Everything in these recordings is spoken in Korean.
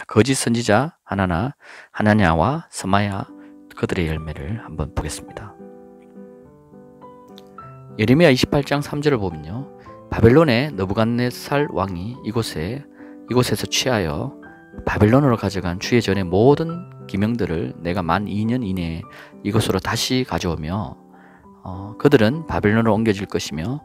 자, 거짓 선지자 하나냐와 스마야 그들의 열매를 한번 보겠습니다. 예레미야 28장 3절을 보면요, 바벨론의 느부갓네살 왕이 이곳에서 취하여 바벨론으로 가져간 주의 전의 모든 기명들을 내가 만 2년 이내에 이곳으로 다시 가져오며 그들은 바벨론으로 옮겨질 것이며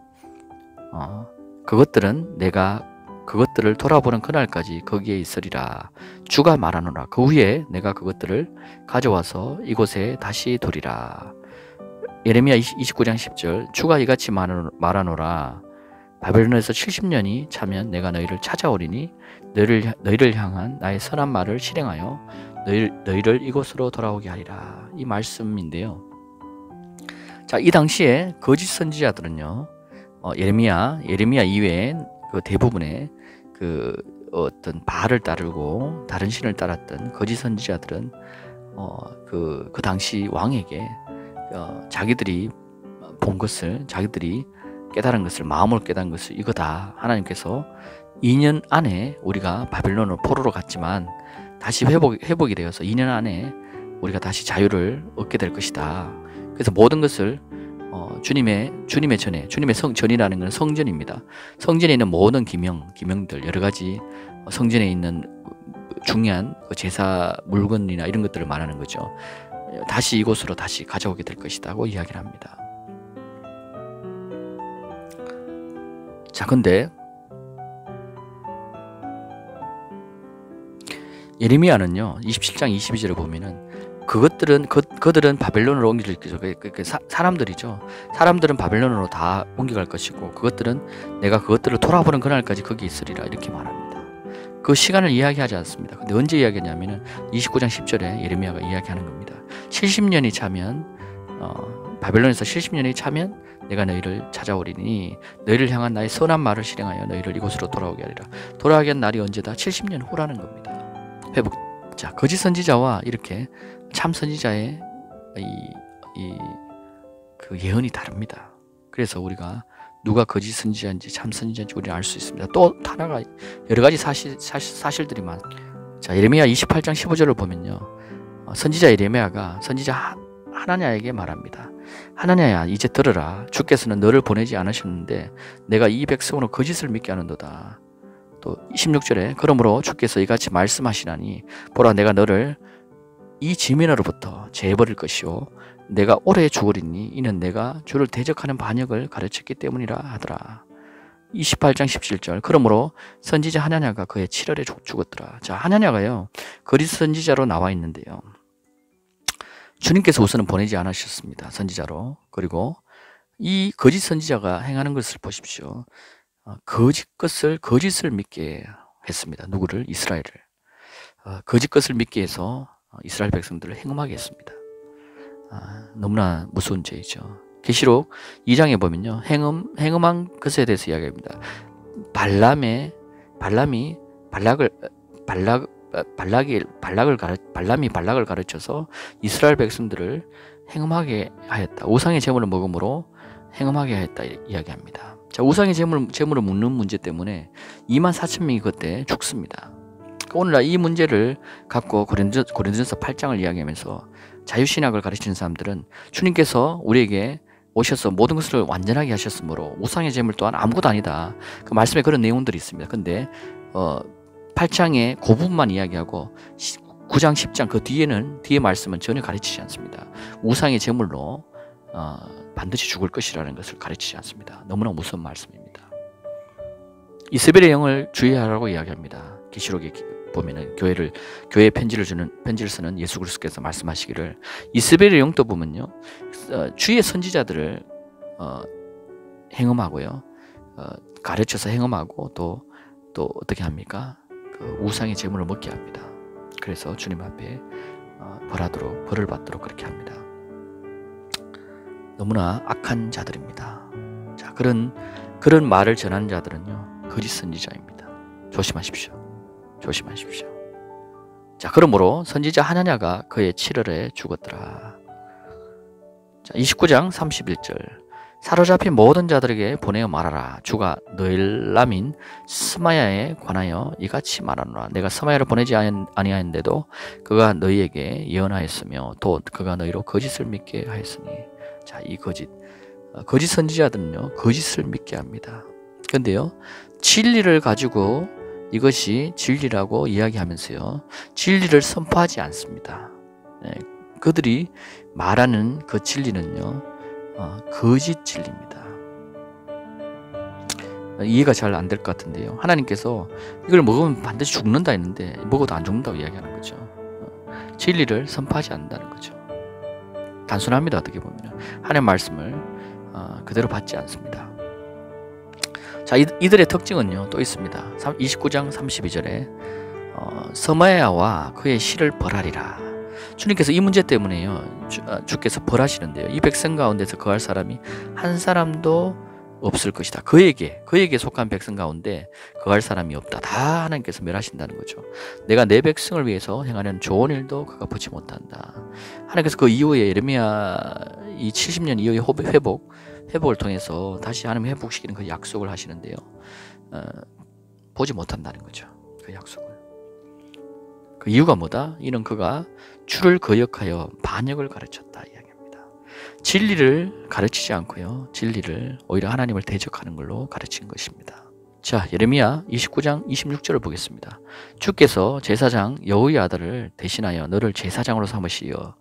그것들은 내가 그것들을 돌아보는 그날까지 거기에 있으리라. 주가 말하노라. 그 후에 내가 그것들을 가져와서 이곳에 다시 두리라. 예레미야 29장 10절 주가 이같이 말하노라. 바벨론에서 70년이 차면 내가 너희를 찾아오리니 너희를 향한 나의 선한 말을 실행하여 너희를 이곳으로 돌아오게 하리라. 이 말씀인데요. 자, 이 당시에 거짓 선지자들은요, 예레미야 이외에 그 대부분의 그 어떤 바알을 따르고 다른 신을 따랐던 거짓 선지자들은 그 당시 왕에게 자기들이 본 것을, 자기들이 깨달은 것을, 마음으로 깨달은 것을, 이거다. 하나님께서 2년 안에 우리가 바벨론으로 포로로 갔지만 다시 회복이 되어서 2년 안에 우리가 다시 자유를 얻게 될 것이다. 그래서 모든 것을 주님의 전이라는 것은 성전입니다. 성전에 있는 모든 기명들, 여러 가지 성전에 있는 중요한 제사 물건이나 이런 것들을 말하는 거죠. 다시 이곳으로 다시 가져오게 될 것이라고 이야기를 합니다. 자, 근데 예레미야는요, 27장 22절을 보면은 그들은 바벨론으로 옮겨질 것이죠. 사람들이죠. 사람들은 바벨론으로 다 옮겨갈 것이고 그것들은 내가 그것들을 돌아보는 그날까지 거기 있으리라. 이렇게 말합니다. 그 시간을 이야기하지 않습니다. 근데 언제 이야기하냐면은 29장 10절에 예레미야가 이야기하는 겁니다. 70년이 차면 바벨론에서 70년이 차면 내가 너희를 찾아오리니 너희를 향한 나의 선한 말을 실행하여 너희를 이곳으로 돌아오게 하리라. 돌아오게 한 날이 언제다? 70년 후라는 겁니다. 회복. 자, 거짓 선지자와 이렇게 참 선지자의 그 예언이 다릅니다. 그래서 우리가 누가 거짓 선지자인지 참 선지자인지 우리는 알 수 있습니다. 또 하나가 여러 가지 사실들이 자, 예레미야 28장 15절을 보면요, 선지자 예레미야가 선지자 하나냐에게 말합니다. 하나냐야, 이제 들으라. 주께서는 너를 보내지 않으셨는데 내가 이 백성으로 거짓을 믿게 하는도다. 또 16절에 그러므로 주께서 이같이 말씀하시나니 보라, 내가 너를 이 지면으로부터 제버릴 것이요 내가 오래 죽으리니 이는 내가 주를 대적하는 반역을 가르쳤기 때문이라 하더라. 28장 17절 그러므로 선지자 하나냐가 그의 7월에 죽었더라. 자, 하나냐가요, 거짓 선지자로 나와 있는데요, 주님께서 우선은 보내지 않으셨습니다. 선지자로. 그리고 이 거짓 선지자가 행하는 것을 보십시오. 거짓을 믿게 했습니다. 누구를? 이스라엘을. 거짓 것을 믿게 해서 이스라엘 백성들을 행음하게 했습니다. 너무나 무서운 죄이죠. 계시록 2장에 보면요, 행음한 것에 대해서 이야기합니다. 발람이 발락을 가르쳐서 이스라엘 백성들을 행음하게 하였다. 우상의 제물을 먹음으로 행음하게 하였다. 이야기합니다. 자, 우상의 제물을 먹는 문제 때문에 24,000명이 그때 죽습니다. 오늘날 이 문제를 갖고 고린도전서 8장을 이야기하면서 자유신학을 가르치는 사람들은 주님께서 우리에게 오셔서 모든 것을 완전하게 하셨으므로 우상의 제물 또한 아무것도 아니다. 그 말씀에 그런 내용들이 있습니다. 근데 8장의 그 부분만 이야기하고 9장 10장 그 뒤에 말씀은 전혀 가르치지 않습니다. 우상의 제물로 반드시 죽을 것이라는 것을 가르치지 않습니다. 너무나 무서운 말씀입니다. 이세벨의 영을 주의하라고 이야기합니다. 계시록에 보면은 교회에 편지를 쓰는 예수 그리스도께서 말씀하시기를, 이세벨의 영도 보면요, 주의 선지자들을 행음하고요, 가르쳐서 행음하고 또 어떻게 합니까? 그 우상의 제물을 먹게 합니다. 그래서 주님 앞에 벌을 받도록 그렇게 합니다. 너무나 악한 자들입니다. 자, 그런 말을 전하는 자들은요, 거짓 선지자입니다. 조심하십시오. 자, 그러므로 선지자 하나냐가 그의 7월에 죽었더라. 자, 29장 31절 사로잡힌 모든 자들에게 보내어 말하라. 주가 너희 남인 스마야에 관하여 이같이 말하노라. 내가 스마야를 보내지 아니하였는데도 그가 너희에게 예언하였으며 또 그가 너희로 거짓을 믿게 하였으니. 자, 이 거짓 선지자들은요 거짓을 믿게 합니다. 근데요 진리를 가지고 이것이 진리라고 이야기하면서요 진리를 선포하지 않습니다. 그들이 말하는 그 진리는요 거짓 진리입니다. 이해가 잘 안 될 것 같은데요. 하나님께서 이걸 먹으면 반드시 죽는다 했는데 먹어도 안 죽는다고 이야기하는 거죠. 진리를 선포하지 않는다는 거죠. 단순합니다. 어떻게 보면 하나님의 말씀을 그대로 받지 않습니다. 자, 이들의 특징은요 또 있습니다. 29장 32절에 서마야와 그의 씨를 벌하리라. 주님께서 이 문제 때문에요 주께서 벌하시는데요 이 백성 가운데서 거할 사람이 한 사람도 없을 것이다. 그에게 속한 백성 가운데 거할 사람이 없다. 다 하나님께서 멸하신다는 거죠. 내가 내 백성을 위해서 행하는 좋은 일도 그가 보지 못한다. 하나님께서 그 이후에 예레미야 이 70년 이후의 회복을 통해서 다시 하나님 회복시키는 그 약속을 하시는데요 보지 못한다는 거죠. 그 약속을. 그 이유가 뭐다? 이는 그가 주를 거역하여 반역을 가르쳤다 이야기합니다. 진리를 가르치지 않고요 진리를 오히려 하나님을 대적하는 걸로 가르친 것입니다. 자, 예레미야 29장 26절을 보겠습니다. 주께서 제사장 여호의 아들을 대신하여 너를 제사장으로 삼으시어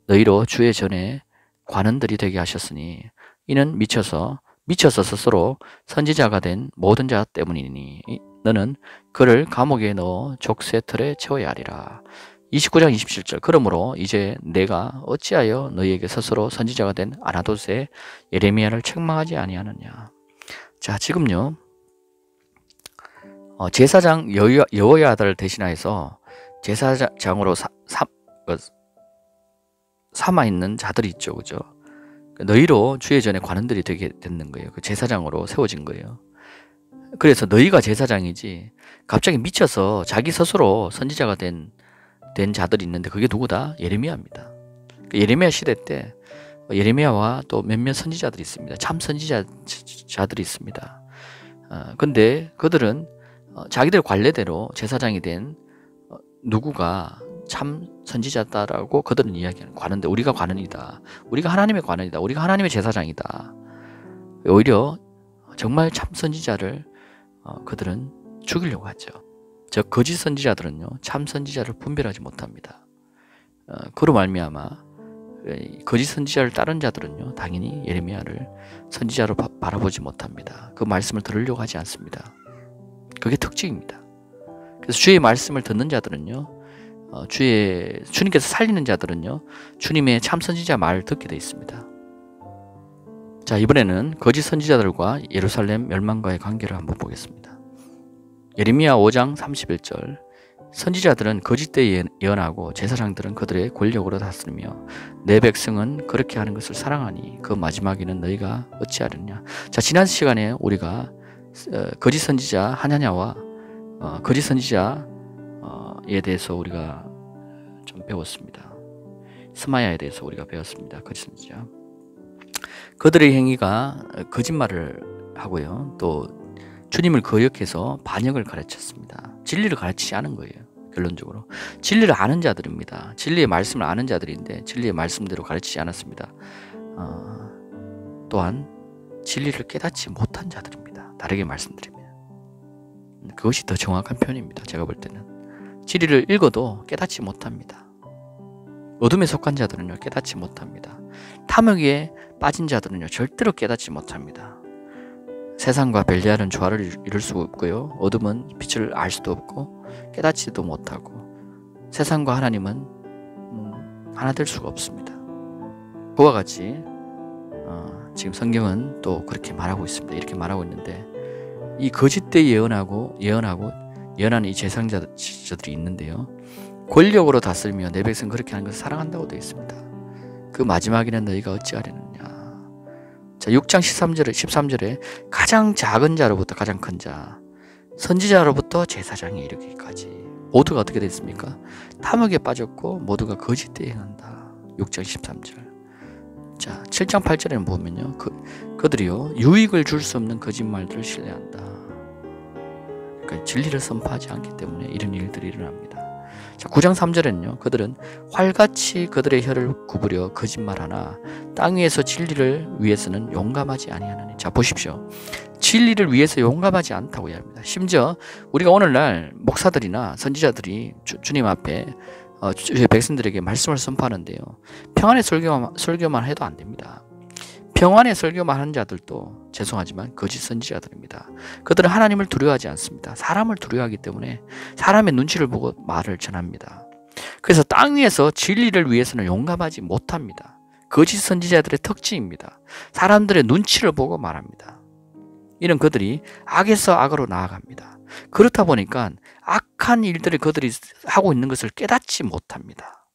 너희로 주의 전에 관원들이 되게 하셨으니 이는 미쳐서 스스로 선지자가 된 모든 자 때문이니 너는 그를 감옥에 넣어 족쇄 틀에 채워야 하리라. 29장 27절 그러므로 이제 내가 어찌하여 너희에게 스스로 선지자가 된 아나돗의 예레미야를 책망하지 아니하느냐. 자, 지금요 제사장 여호야 아들을 대신하여서 제사장으로 삼아 있는 자들이 있죠, 그죠? 너희로 주의 전에 관원들이 되게 됐는 거예요. 그 제사장으로 세워진 거예요. 그래서 너희가 제사장이지 갑자기 미쳐서 자기 스스로 선지자가 된 자들이 있는데 그게 누구다? 예레미야입니다. 예레미야 시대 때 예레미야와 또 몇몇 선지자들이 있습니다. 참 선지자들이 있습니다. 근데 그들은 자기들 관례대로 제사장이 된 누구가 참 선지자다라고 그들은 이야기하는 관원데 우리가 관원이다. 우리가 하나님의 관원이다. 우리가 하나님의 제사장이다. 오히려 정말 참 선지자를 그들은 죽이려고 하죠. 즉 거짓 선지자들은요 참 선지자를 분별하지 못합니다. 그로 말미암아 거짓 선지자를 따른 자들은요 당연히 예레미야를 선지자로 바라보지 못합니다. 그 말씀을 들으려고 하지 않습니다. 그게 특징입니다. 그래서 주의 말씀을 듣는 자들은요 주님께서 살리는 자들은요 주님의 참 선지자 말을 듣게 되어 있습니다. 자, 이번에는 거짓 선지자들과 예루살렘 멸망과의 관계를 한번 보겠습니다. 예레미야 5장 31절 선지자들은 거짓되이 예언하고 제사장들은 그들의 권력으로 다스리며 내 백성은 그렇게 하는 것을 사랑하니 그 마지막에는 너희가 어찌하려냐. 자, 지난 시간에 우리가 거짓 선지자 하냐냐와 거짓 선지자에 대해서 우리가 좀 배웠습니다. 스마야에 대해서 우리가 배웠습니다. 거짓 선지자. 그들의 행위가 거짓말을 하고요. 또 주님을 거역해서 반역을 가르쳤습니다. 진리를 가르치지 않은 거예요. 결론적으로. 진리를 아는 자들입니다. 진리의 말씀을 아는 자들인데 진리의 말씀대로 가르치지 않았습니다. 또한 진리를 깨닫지 못한 자들입니다. 다르게 말씀드리면. 그것이 더 정확한 표현입니다. 제가 볼 때는. 진리를 읽어도 깨닫지 못합니다. 어둠에 속한 자들은요 깨닫지 못합니다. 탐욕에 빠진 자들은요 절대로 깨닫지 못합니다. 세상과 별리하는 조화를 이룰 수가 없고요 어둠은 빛을 알 수도 없고 깨닫지도 못하고 세상과 하나님은 하나 될 수가 없습니다. 그와 같이 지금 성경은 또 그렇게 말하고 있습니다. 이렇게 말하고 있는데 이 거짓되이 예언하는 이 제사장들이 있는데요 권력으로 다스리며 내 백성 그렇게 하는 것을 사랑한다고 되어 있습니다. 그 마지막에는 너희가 어찌하려느냐. 자, 6장 13절에 가장 작은 자로부터 가장 큰 자, 선지자로부터 제사장에 이르기까지 모두가 어떻게 됐습니까? 탐욕에 빠졌고 모두가 거짓되이 행한다. 6장 13절. 자, 7장 8절에는 보면요. 그들이요. 유익을 줄 수 없는 거짓말들을 신뢰한다. 그러니까 진리를 선포하지 않기 때문에 이런 일들이 일어납니다. 자, 9장 3절에는요. 그들은 활같이 그들의 혀를 구부려 거짓말하나 땅 위에서 진리를 위해서는 용감하지 아니하나니. 자, 보십시오. 진리를 위해서 용감하지 않다고 이야기합니다. 심지어 우리가 오늘날 목사들이나 선지자들이 주님 앞에 주의 백성들에게 말씀을 선포하는데요. 평안의 설교만 해도 안 됩니다. 평안의 설교만 하는 자들도 죄송하지만 거짓 선지자들입니다. 그들은 하나님을 두려워하지 않습니다. 사람을 두려워하기 때문에 사람의 눈치를 보고 말을 전합니다. 그래서 땅 위에서 진리를 위해서는 용감하지 못합니다. 거짓 선지자들의 특징입니다. 사람들의 눈치를 보고 말합니다. 이런 그들이 악에서 악으로 나아갑니다. 그렇다 보니까 악한 일들을 그들이 하고 있는 것을 깨닫지 못합니다.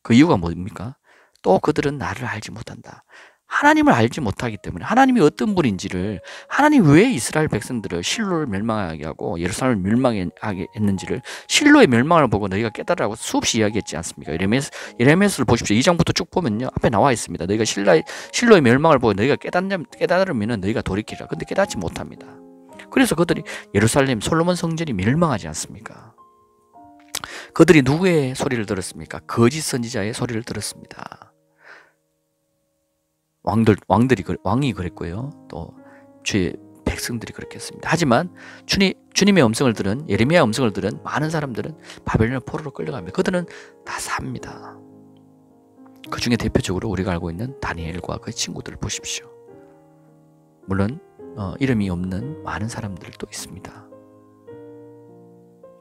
그 이유가 뭡니까? 또 그들은 나를 알지 못한다. 하나님을 알지 못하기 때문에 하나님이 어떤 분인지를, 하나님 왜 이스라엘 백성들을 실로를 멸망하게 하고 예루살렘을 멸망하게 했는지를 실로의 멸망을 보고 너희가 깨달으라고 수없이 이야기했지 않습니까? 예레미야서를 보십시오. 2장부터 쭉 보면요. 앞에 나와 있습니다. 너희가 실로의 멸망을 보고 너희가 깨달으면 너희가 돌이키라. 근데 깨닫지 못합니다. 그래서 그들이 예루살렘 솔로몬 성전이 멸망하지 않습니까? 그들이 누구의 소리를 들었습니까? 거짓 선지자의 소리를 들었습니다. 왕이 그랬고요. 또 주의 백성들이 그렇게 했습니다. 하지만 주님의 음성을 들은, 예레미야 음성을 들은 많은 사람들은 바벨론 포로로 끌려갑니다. 그들은 다 삽니다. 그 중에 대표적으로 우리가 알고 있는 다니엘과 그 친구들을 보십시오. 물론 이름이 없는 많은 사람들도 있습니다.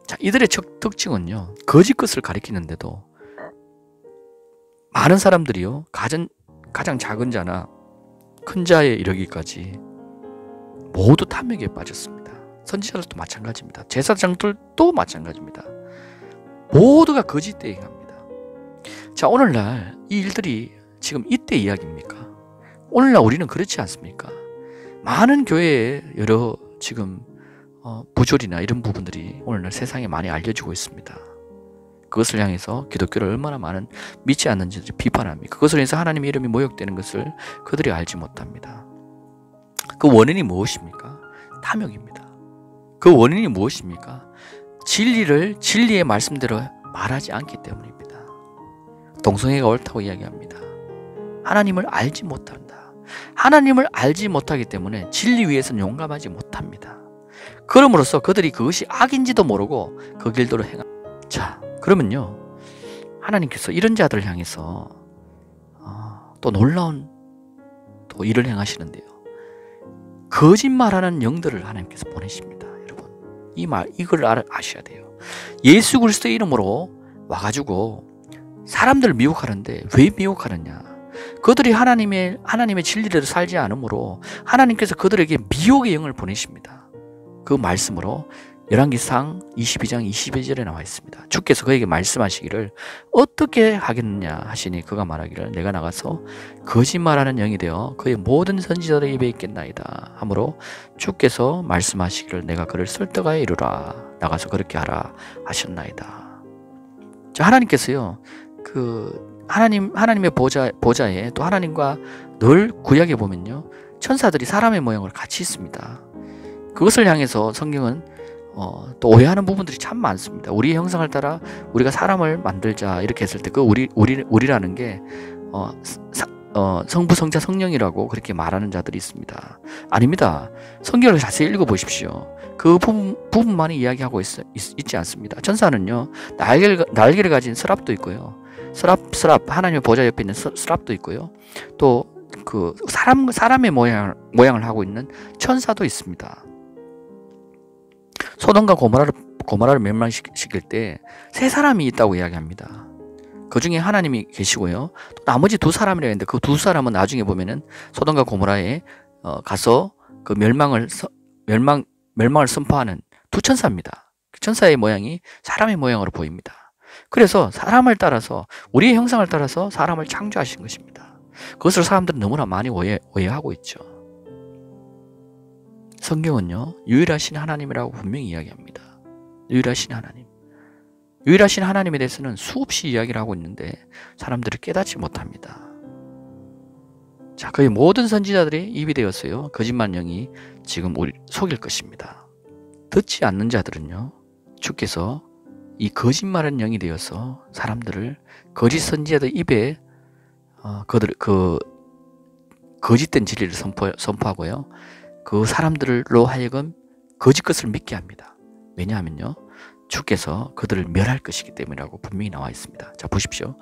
자, 이들의 특징은요. 거짓 것을 가리키는데도 많은 사람들이요. 가장 작은 자나 큰 자에 이르기까지 모두 탐욕에 빠졌습니다. 선지자들도 마찬가지입니다. 제사장들도 마찬가지입니다. 모두가 거짓되게 합니다. 자, 오늘날 이 일들이 지금 이때 이야기입니까? 오늘날 우리는 그렇지 않습니까? 많은 교회에 여러 지금 부조리나 이런 부분들이 오늘날 세상에 많이 알려지고 있습니다. 그것을 향해서 기독교를 얼마나 많은 믿지 않는지 비판합니다. 그것을 해서 하나님의 이름이 모욕되는 것을 그들이 알지 못합니다. 그 원인이 무엇입니까? 탐욕입니다. 그 원인이 무엇입니까? 진리의 말씀대로 말하지 않기 때문입니다. 동성애가 옳다고 이야기합니다. 하나님을 알지 못한다. 하나님을 알지 못하기 때문에 진리 위에서는 용감하지 못합니다. 그럼으로써 그들이 그것이 악인지도 모르고 그 길대로 행합니다. 자, 그러면요, 하나님께서 이런 자들을 향해서 또 놀라운 또 일을 행하시는데요. 거짓말하는 영들을 하나님께서 보내십니다. 여러분, 이걸 아셔야 돼요. 예수 그리스도의 이름으로 와가지고 사람들을 미혹하는데 왜 미혹하느냐? 그들이 하나님의 진리대로 살지 않으므로 하나님께서 그들에게 미혹의 영을 보내십니다. 그 말씀으로 열왕기상 22장 22절에 나와 있습니다. 주께서 그에게 말씀하시기를 어떻게 하겠느냐 하시니 그가 말하기를 내가 나가서 거짓말하는 영이 되어 그의 모든 선지자들의 입에 있겠나이다 하므로 주께서 말씀하시기를 내가 그를 설득하여 이루라 나가서 그렇게 하라 하셨나이다. 자, 하나님께서요 하나님의 보좌에 또 하나님과 늘 구약에 보면요 천사들이 사람의 모양으로 같이 있습니다. 그것을 향해서 성경은 또 오해하는 부분들이 참 많습니다. 우리의 형상을 따라 우리가 사람을 만들자 이렇게 했을 때 그 우리라는 게 성부, 성자, 성령이라고 그렇게 말하는 자들이 있습니다. 아닙니다. 성경을 자세히 읽어보십시오. 그 부분만이 이야기하고 있지 않습니다. 천사는요 날개를 가진 서랍도 있고요. 서랍 하나님의 보좌 옆에 있는 서랍도 있고요. 또 그 사람의 모양을 하고 있는 천사도 있습니다. 소돔과 고모라를 멸망시킬 때 세 사람이 있다고 이야기합니다. 그 중에 하나님이 계시고요. 또 나머지 두 사람이라 했는데 그 두 사람은 나중에 보면은 소돔과 고모라에 가서 그 멸망을 선포하는 두 천사입니다. 그 천사의 모양이 사람의 모양으로 보입니다. 그래서 사람을 따라서 우리의 형상을 따라서 사람을 창조하신 것입니다. 그것을 사람들은 너무나 많이 오해하고 있죠. 성경은요 유일하신 하나님이라고 분명히 이야기합니다. 유일하신 하나님. 유일하신 하나님에 대해서는 수없이 이야기를 하고 있는데 사람들이 깨닫지 못합니다. 자, 거의 모든 선지자들이 입이 되었어요. 거짓말 영이 지금 우리 속일 것입니다. 듣지 않는 자들은요, 주께서 이 거짓말한 영이 되어서 사람들을 거짓 선지자들 입에 거짓된 진리를 선포하고요, 그 사람들로 하여금 거짓 것을 믿게 합니다. 왜냐하면요, 주께서 그들을 멸할 것이기 때문이라고 분명히 나와 있습니다. 자, 보십시오.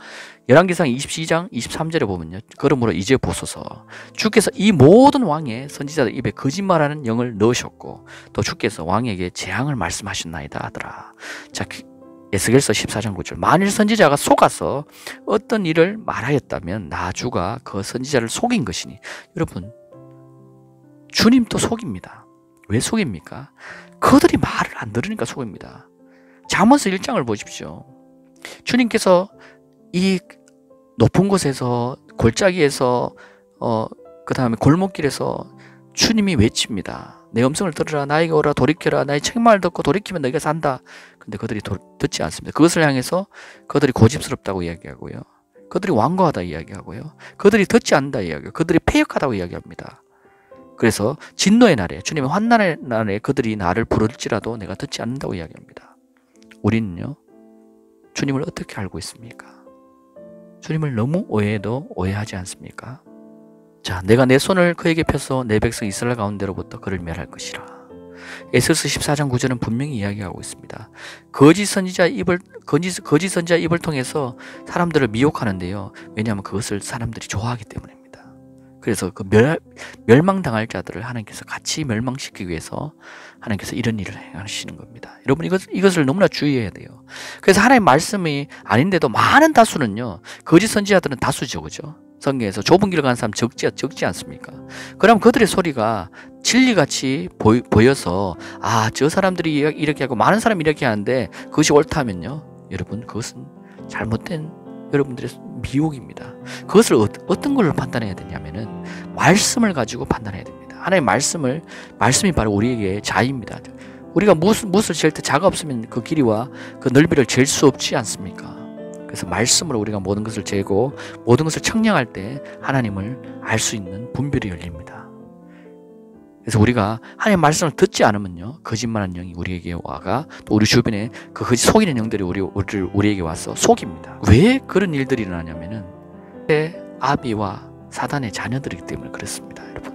열왕기상 22장 23절에 보면요, 그러므로 이제 보소서, 주께서 이 모든 왕의 선지자들 입에 거짓말하는 영을 넣으셨고 또 주께서 왕에게 재앙을 말씀하셨나이다 하더라. 자, 에스겔서 14장 9절, 만일 선지자가 속아서 어떤 일을 말하였다면 나 주가 그 선지자를 속인 것이니. 여러분, 주님도 속입니다. 왜 속입니까? 그들이 말을 안 들으니까 속입니다. 잠언서 1장을 보십시오. 주님께서 이 높은 곳에서, 골짜기에서, 그 다음에 골목길에서 주님이 외칩니다. 내 음성을 들으라, 나에게 오라, 돌이켜라, 나의 책망을 듣고 돌이키면 너희가 산다. 근데 그들이 듣지 않습니다. 그것을 향해서 그들이 고집스럽다고 이야기하고요, 그들이 완고하다 이야기하고요, 그들이 듣지 않는다 이야기하고, 그들이 패역하다고 이야기합니다. 그래서 진노의 날에, 주님의 환난의 날에 그들이 나를 부를지라도 내가 듣지 않는다고 이야기합니다. 우리는요, 주님을 어떻게 알고 있습니까? 주님을 너무 오해해도 오해하지 않습니까? 자, 내가 내 손을 그에게 펴서 내 백성 이스라엘 가운데로부터 그를 멸할 것이라. 에스겔서 14장 9절은 분명히 이야기하고 있습니다. 거짓 선지자 입을 통해서 사람들을 미혹하는데요, 왜냐하면 그것을 사람들이 좋아하기 때문입니다. 그래서 그 멸망당할 자들을 하나님께서 같이 멸망시키기 위해서 하나님께서 이런 일을 행하시는 겁니다. 여러분, 이것을 너무나 주의해야 돼요. 그래서 하나님의 말씀이 아닌데도 많은 다수는요, 거짓 선지자들은 다수죠, 그죠? 성경에서 좁은 길을 가는 사람 적지 않습니까? 그럼 그들의 소리가 진리같이 보여서, 저 사람들이 이렇게 하고 많은 사람이 이렇게 하는데 그것이 옳다면요, 여러분, 그것은 잘못된 여러분들의 미혹입니다. 그것을 어떤 걸로 판단해야 되냐면은 말씀을 가지고 판단해야 됩니다. 하나님의 말씀이 바로 우리에게 자입니다. 우리가 못을 잴 때 자가 없으면 그 길이와 그 넓이를 잴 수 없지 않습니까? 그래서 말씀으로 우리가 모든 것을 재고 모든 것을 청량할 때 하나님을 알 수 있는 분별이 열립니다. 그래서 우리가 하나님의 말씀을 듣지 않으면요, 거짓말하는 영이 우리에게 와가, 또 우리 주변에 그 거짓 속이는 영들이 우리에게 와서 속입니다. 왜 그런 일들이 일어나냐면은 아비와 사단의 자녀들이기 때문에 그렇습니다, 여러분.